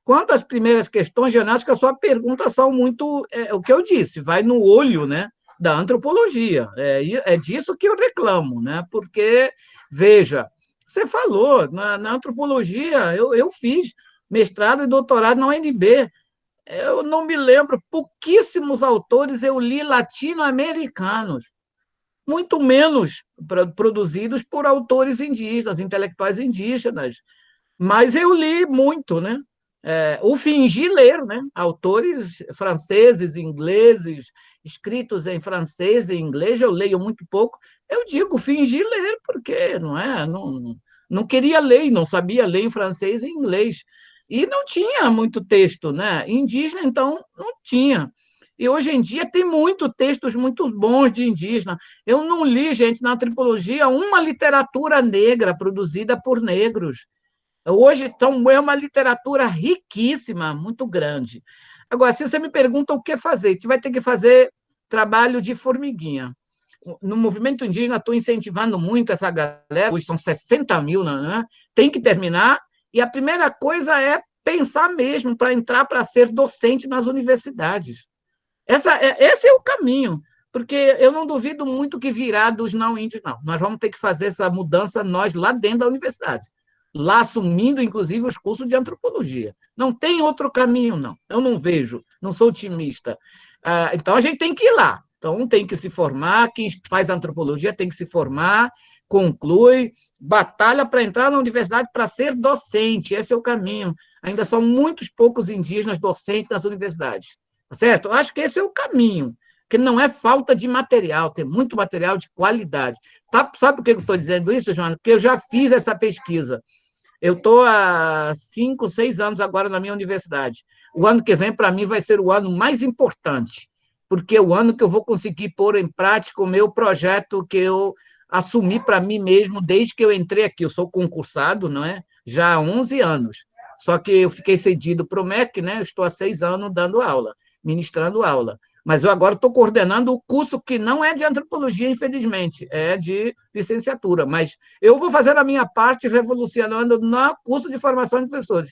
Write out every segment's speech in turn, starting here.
Quanto às primeiras questões, eu acho que a sua pergunta são muito, o que eu disse, vai no olho, né, da antropologia. É disso que eu reclamo, né, porque, veja, você falou, na antropologia, eu fiz mestrado e doutorado na UNB, eu não me lembro, pouquíssimos autores eu li latino-americanos, muito menos produzidos por autores indígenas, intelectuais indígenas, mas eu li muito, né? Ou fingi ler, né? Autores franceses, ingleses, escritos em francês e inglês, eu leio muito pouco. Eu digo fingi ler, porque não queria ler, não sabia ler em francês e inglês. E não tinha muito texto, né? Indígena, então, não tinha. E hoje em dia tem muitos textos muito bons de indígena. Eu não li, gente, na antropologia, uma literatura negra produzida por negros. Hoje, então, é uma literatura riquíssima, muito grande. Agora, se você me pergunta o que fazer, a gente vai ter que fazer trabalho de formiguinha. No movimento indígena, estou incentivando muito essa galera, hoje são 60 mil, né? Tem que terminar, e a primeira coisa é pensar mesmo para entrar para ser docente nas universidades. Esse é o caminho, porque eu não duvido muito que virá dos não índios, não. Nós vamos ter que fazer essa mudança nós lá dentro da universidade, lá assumindo, inclusive, os cursos de antropologia. Não tem outro caminho, não. Eu não vejo, não sou otimista. Então, a gente tem que ir lá. Então, tem que se formar, quem faz antropologia tem que se formar, conclui, batalha para entrar na universidade para ser docente. Esse é o caminho. Ainda são muitos poucos indígenas docentes nas universidades. Tá certo? Eu acho que esse é o caminho, que não é falta de material, tem muito material de qualidade. Tá? Sabe por que eu estou dizendo isso, Joana? Porque eu já fiz essa pesquisa. Eu estou há 5, 6 anos agora na minha universidade. O ano que vem, para mim, vai ser o ano mais importante, porque é o ano que eu vou conseguir pôr em prática o meu projeto que eu assumi para mim mesmo desde que eu entrei aqui. Eu sou concursado, não é? Já há 11 anos. Só que eu fiquei cedido para o MEC, né? Eu estou há 6 anos dando aula, ministrando aula. Mas eu agora estou coordenando o curso que não é de antropologia, infelizmente, é de licenciatura. Mas eu vou fazer a minha parte revolucionando no curso de formação de professores.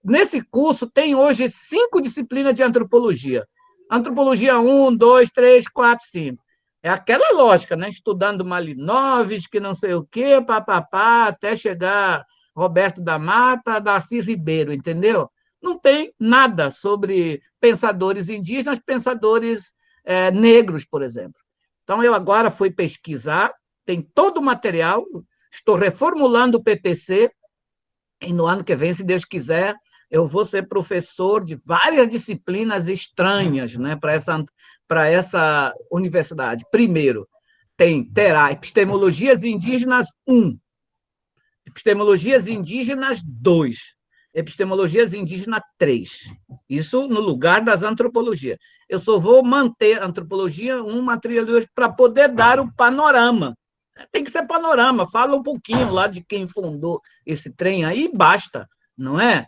Nesse curso, tem hoje 5 disciplinas de antropologia. Antropologia 1, 2, 3, 4, 5. É aquela lógica, né? Estudando Malinowski, não sei o quê, papapá, até chegar Roberto da Mata, Darcy Ribeiro, entendeu? Não tem nada sobre pensadores indígenas, pensadores negros, por exemplo. Então, eu agora fui pesquisar, tem todo o material, estou reformulando o PPC, e no ano que vem, se Deus quiser, eu vou ser professor de várias disciplinas estranhas, né, para essa universidade. Primeiro, terá Epistemologias Indígenas 1, Epistemologias Indígenas 2, Epistemologias Indígenas 3. Isso no lugar das antropologias. Eu só vou manter a antropologia 1, matriz 2, para poder dar o panorama. Tem que ser panorama, fala um pouquinho lá de quem fundou esse trem aí, basta, não é?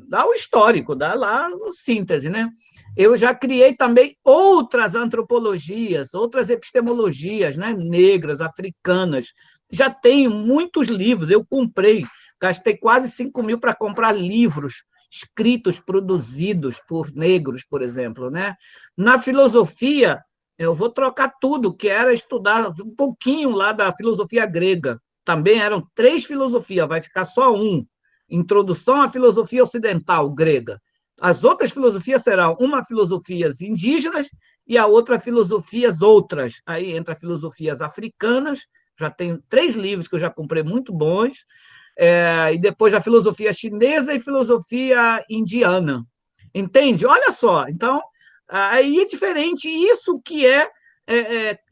Dá o histórico, dá lá a síntese, né? Eu já criei também outras antropologias, outras epistemologias, né? Negras, africanas. Já tenho muitos livros, eu comprei, gastei quase 5 mil para comprar livros escritos, produzidos por negros, por exemplo, né? Na filosofia, eu vou trocar tudo, que era estudar um pouquinho lá da filosofia grega. Também eram 3 filosofias, vai ficar só um. Introdução à filosofia ocidental grega. As outras filosofias serão uma filosofias indígenas e a outra filosofias outras. Aí entra filosofias africanas, já tem 3 livros que eu já comprei muito bons, e depois a filosofia chinesa e filosofia indiana. Entende? Olha só, então, aí é diferente. Isso que é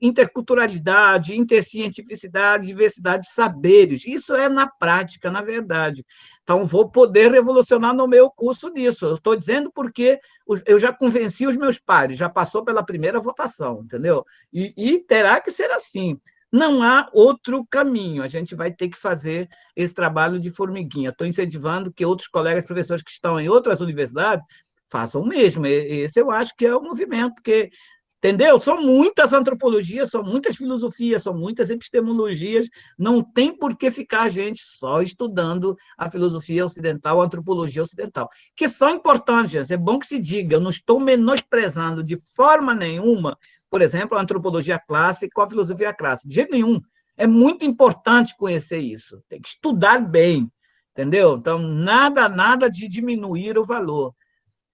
interculturalidade, intercientificidade, diversidade de saberes. Isso é na prática, na verdade. Então, vou poder revolucionar no meu curso disso. Eu estou dizendo porque eu já convenci os meus pares, já passou pela primeira votação, entendeu? E terá que ser assim. Não há outro caminho. A gente vai ter que fazer esse trabalho de formiguinha. Estou incentivando que outros colegas professores que estão em outras universidades façam o mesmo. Esse eu acho que é o movimento, porque Entendeu? São muitas antropologias, são muitas filosofias, são muitas epistemologias. Não tem por que ficar a gente só estudando a filosofia ocidental, a antropologia ocidental, que são importantes, gente. É bom que se diga. Eu não estou menosprezando de forma nenhuma, por exemplo, a antropologia clássica ou a filosofia clássica. De jeito nenhum. É muito importante conhecer isso. Tem que estudar bem, entendeu? Então, nada de diminuir o valor.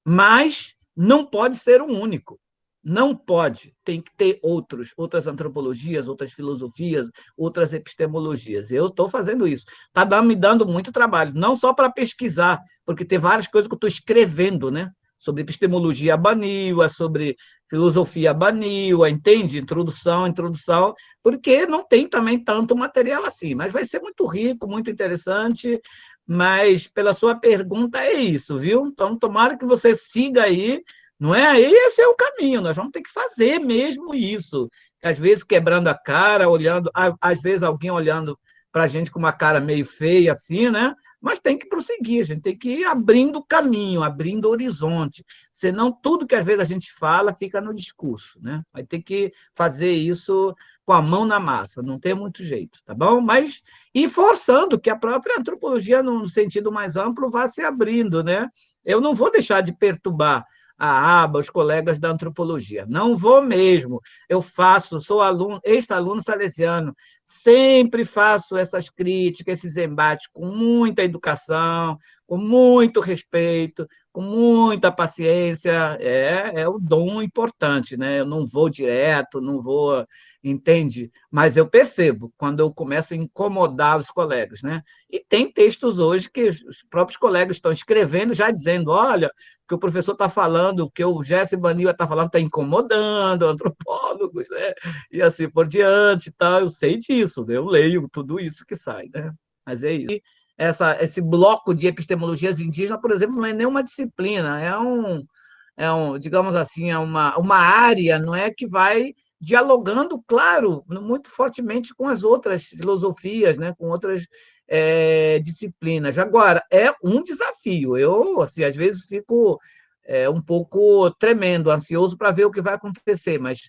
Mas não pode ser um único. Não pode, tem que ter outras antropologias, outras filosofias, outras epistemologias. Eu estou fazendo isso. Está me dando muito trabalho, não só para pesquisar, porque tem várias coisas que eu estou escrevendo, né? Sobre epistemologia abaniua, sobre filosofia abaniua, entende? Introdução, porque não tem também tanto material assim, mas vai ser muito rico, muito interessante, mas pela sua pergunta é isso, viu? Então, tomara que você siga aí, não é? Esse é o caminho, nós vamos ter que fazer mesmo isso. Às vezes quebrando a cara, olhando, às vezes alguém olhando para a gente com uma cara meio feia, assim, né? Mas tem que prosseguir, a gente tem que ir abrindo caminho, abrindo horizonte. Senão, tudo que às vezes a gente fala fica no discurso, né? Vai ter que fazer isso com a mão na massa, não tem muito jeito, tá bom? Mas e forçando que a própria antropologia, no sentido mais amplo, vá se abrindo, né? Eu não vou deixar de perturbar a aba, os colegas da antropologia. Não vou mesmo. Eu faço, sou aluno, ex-aluno salesiano, sempre faço essas críticas, esses embates com muita educação, com muito respeito, com muita paciência. É o dom importante, né? Eu não vou direto, não vou, entende? Mas eu percebo quando eu começo a incomodar os colegas, né? E tem textos hoje que os próprios colegas estão escrevendo, já dizendo, olha, que o professor está falando, que o Jesse Baniwa está falando, está incomodando antropólogos, né? E assim por diante, tá? Eu sei disso, né? Eu leio tudo isso que sai, né? Mas é isso. Esse bloco de epistemologias indígenas, por exemplo, não é nenhuma disciplina, digamos assim, uma área, não é, que vai dialogando, claro, muito fortemente com as outras filosofias, né, com outras disciplinas. Agora, é um desafio. Eu, assim, às vezes fico um pouco tremendo, ansioso para ver o que vai acontecer, mas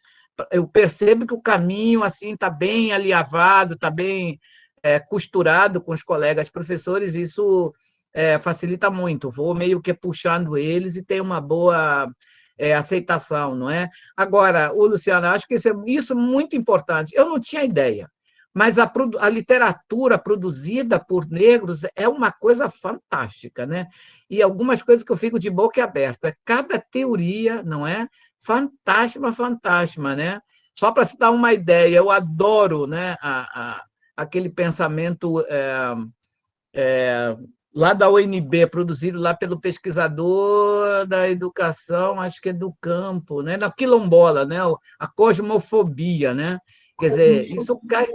eu percebo que o caminho assim está bem alinhavado, está bem costurado com os colegas professores, isso facilita muito. Vou meio que puxando eles e tem uma boa aceitação, não é? Agora, o Luciano, acho que isso é muito importante. Eu não tinha ideia, mas a literatura produzida por negros é uma coisa fantástica, né? E algumas coisas que eu fico de boca aberta. Cada teoria, não é? Fantástica, fantástica, né? Só para se dar uma ideia, eu adoro, né, aquele pensamento lá da UNB, produzido lá pelo pesquisador da educação, acho que é do campo, né? Da quilombola, né? A cosmofobia, né? Quer dizer, isso cai,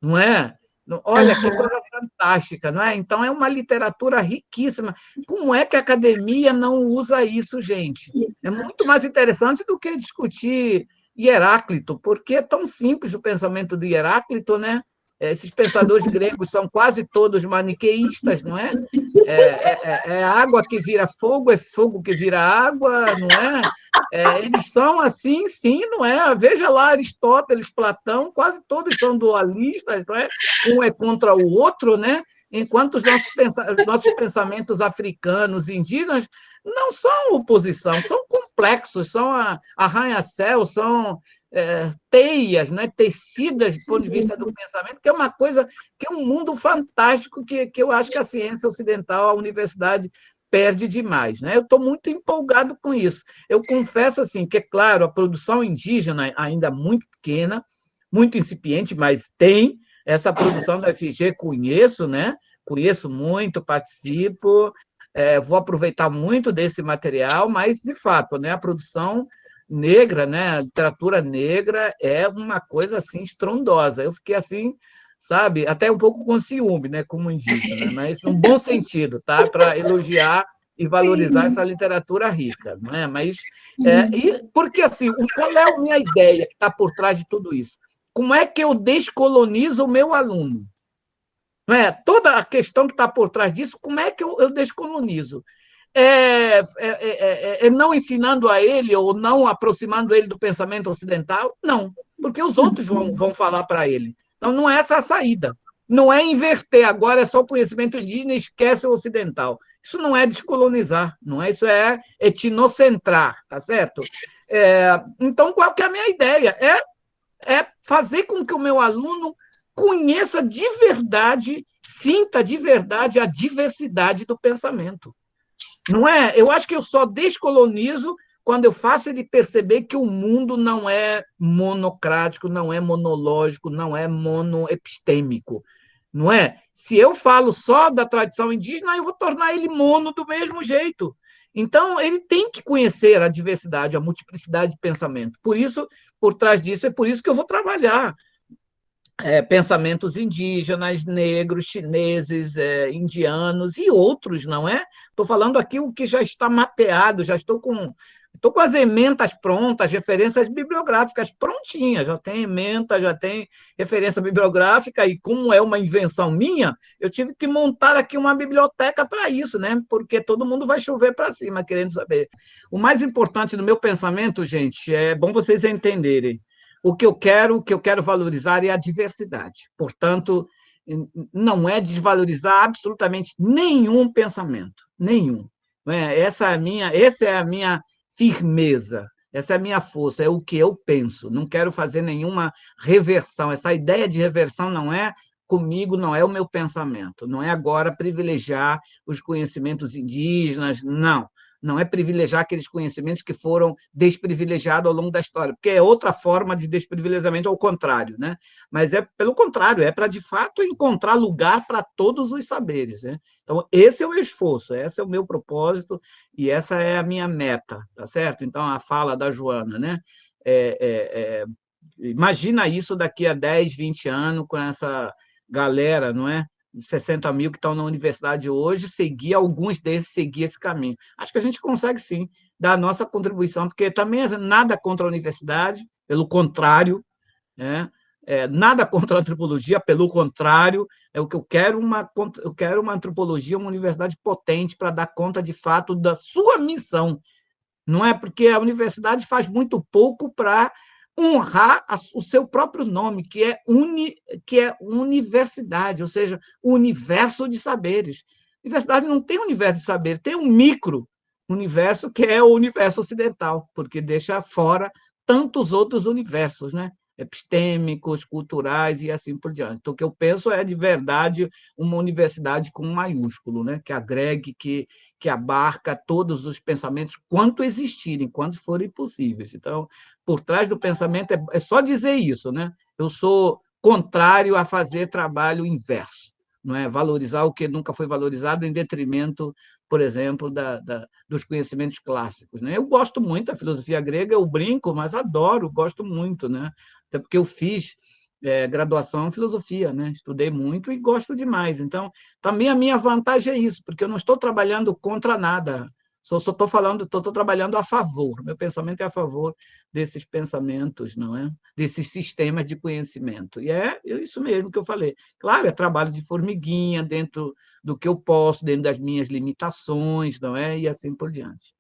não é? Olha que coisa fantástica, não é? Então é uma literatura riquíssima. Como é que a academia não usa isso, gente? É muito mais interessante do que discutir Heráclito, porque é tão simples o pensamento de Heráclito, né? Esses pensadores gregos são quase todos maniqueístas, não é? É água que vira fogo, é fogo que vira água, não é? Eles são assim, sim, não é? Veja lá Aristóteles, Platão, quase todos são dualistas, não é? Um é contra o outro, né? Enquanto os nossos pensamentos africanos, indígenas, não são oposição, são complexos, são arranha-céu, são teias, né, tecidas do ponto de vista do pensamento, que é uma coisa, que é um mundo fantástico que eu acho que a ciência ocidental, a universidade, perde demais. Né? Eu estou muito empolgado com isso. Eu confesso assim, que, é claro, a produção indígena ainda é muito pequena, muito incipiente, mas tem essa produção da FG, conheço, né? Conheço muito, participo, vou aproveitar muito desse material, mas, de fato, né, a produção negra, né? A literatura negra é uma coisa assim estrondosa. Eu fiquei assim, sabe, até um pouco com ciúme, né, como indígena, mas num bom sentido, tá? Para elogiar e valorizar essa literatura rica, não é? Mas porque assim, qual é a minha ideia que está por trás de tudo isso? Como é que eu descolonizo o meu aluno? Não é? Toda a questão que está por trás disso, como é que eu descolonizo? não ensinando a ele ou não aproximando ele do pensamento ocidental? Não, porque os outros vão falar para ele. Então, não é essa a saída. Não é inverter, agora é só o conhecimento indígena e esquece o ocidental. Isso não é descolonizar, não é? Isso é etnocentrar, tá certo? Então, qual que é a minha ideia? É fazer com que o meu aluno conheça de verdade, sinta de verdade a diversidade do pensamento. Não é? Eu acho que eu só descolonizo quando eu faço ele perceber que o mundo não é monocrático, não é monológico, não é monoepistêmico. Não é? Se eu falo só da tradição indígena, eu vou tornar ele mono do mesmo jeito. Então, ele tem que conhecer a diversidade, a multiplicidade de pensamento. Por isso, por trás disso, é por isso que eu vou trabalhar pensamentos indígenas, negros, chineses, indianos e outros, não é? Estou falando aqui o que já está mapeado, já estou com as ementas prontas, referências bibliográficas prontinhas, já tem ementa, já tem referência bibliográfica, e como é uma invenção minha, eu tive que montar aqui uma biblioteca para isso, né? Porque todo mundo vai chover para cima querendo saber. O mais importante no meu pensamento, gente, é bom vocês entenderem. O que eu quero valorizar é a diversidade. Portanto, não é desvalorizar absolutamente nenhum pensamento, nenhum. Essa é a minha firmeza, essa é a minha força, é o que eu penso. Não quero fazer nenhuma reversão. Essa ideia de reversão não é comigo, não é o meu pensamento. Não é agora privilegiar os conhecimentos indígenas, não. Não é privilegiar aqueles conhecimentos que foram desprivilegiados ao longo da história, porque é outra forma de desprivilegiamento ao contrário, né? Mas é pelo contrário, é para, de fato, encontrar lugar para todos os saberes, né? Então, esse é o esforço, esse é o meu propósito e essa é a minha meta, tá certo? Então, a fala da Joana, né? Imagina isso daqui a 10, 20 anos com essa galera, não é? 60 mil que estão na universidade hoje, alguns desses seguir esse caminho. Acho que a gente consegue, sim, dar a nossa contribuição, porque também nada contra a universidade, pelo contrário, né? Nada contra a antropologia, pelo contrário, é o que eu quero uma antropologia, uma universidade potente para dar conta, de fato, da sua missão. Não é porque a universidade faz muito pouco para honrar o seu próprio nome, que é universidade, ou seja, o universo de saberes. A universidade não tem universo de saberes, tem um micro universo que é o universo ocidental, porque deixa fora tantos outros universos, né? Epistêmicos, culturais e assim por diante. Então, o que eu penso é, de verdade, uma universidade com um maiúsculo, né? Que agregue, que abarca todos os pensamentos, quanto existirem, quanto forem possíveis. Então, por trás do pensamento, é só dizer isso, né? Eu sou contrário a fazer trabalho inverso, não é? Valorizar o que nunca foi valorizado em detrimento, por exemplo, dos conhecimentos clássicos, né? Eu gosto muito da filosofia grega, eu brinco, mas adoro, gosto muito, né? Até porque eu fiz graduação em filosofia, né? Estudei muito e gosto demais. Então, também a minha vantagem é isso, porque eu não estou trabalhando contra nada, só estou falando, estou trabalhando a favor. Meu pensamento é a favor desses pensamentos, não é? Desses sistemas de conhecimento. E é isso mesmo que eu falei. Claro, é trabalho de formiguinha, dentro do que eu posso, dentro das minhas limitações, não é? E assim por diante.